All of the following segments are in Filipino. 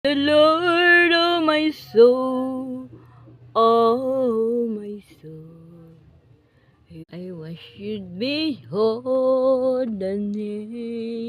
The Lord of my soul, oh my soul, I wish you'd behold the name.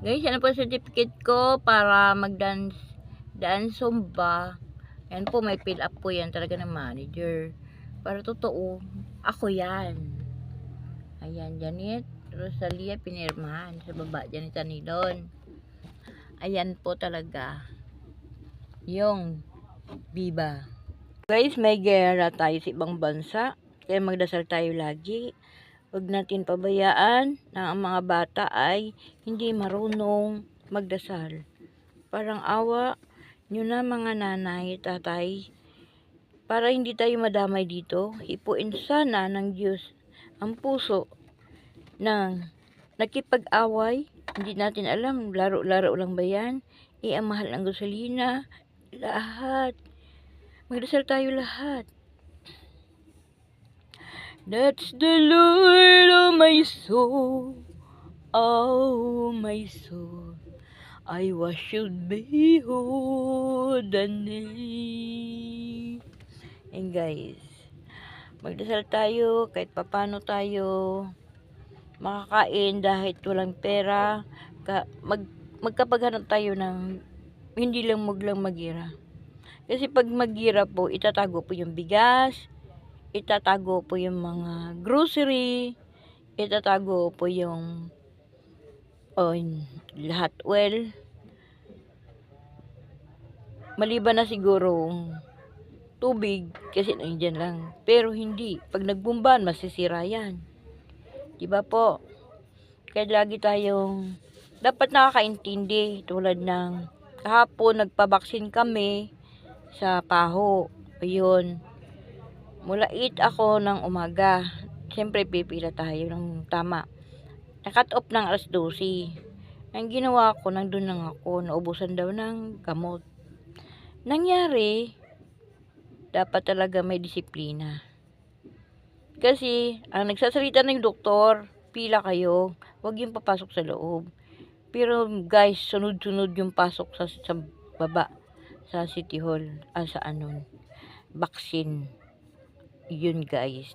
Guys, yan po certificate ko para mag-dance Zumba. Yan po, may fill up po yan talaga ng manager. Para totoo, ako yan. Ayan, Janet Rosalia pinirmahan sa baba, Janet Anilon. Ayan po talaga yung Viva. Guys, may gera tayo sa ibang bansa. Kaya magdasal tayo lagi. Huwag natin pabayaan na ang mga bata ay hindi marunong magdasal. Parang awa nyo na mga nanay, tatay. Para hindi tayo madamay dito, hipuin sana ng Diyos ang puso ng nakipag-away. Hindi natin alam, laro-laro lang ba yan? Ang mahal ng gasolina. Lahat. Magdasal tayo lahat. That's the Lord of my soul, oh my soul, I should behold the name. And guys, magdasal tayo kahit papano tayo makakain dahil walang pera. Magkapaghanap tayo ng hindi lang magira. Kasi pag magira po, itatago po yung bigas, itatago po yung mga grocery, itatago po yung lahat. Well, maliban na siguro tubig kasi nandiyan lang. Pero hindi. Pag nagbumban, masisira yan. Diba po? Kaya lagi tayong dapat nakakaintindi. Tulad ng kahapon, nagpabaksin kami sa Paho. Ayun. Mula 8 ako ng umaga. Siyempre, pipila tayo ng tama. Nakat off ng alas 12. Ang ginawa ko, nandun lang ako. Naubusan daw ng gamot. Nangyari, dapat talaga may disiplina. Kasi, ang nagsasalita ng doktor, pila kayo. Huwag yung papasok sa loob. Pero guys, sunod-sunod yung pasok sa baba. Sa City Hall. Sa vaccine. Yun guys.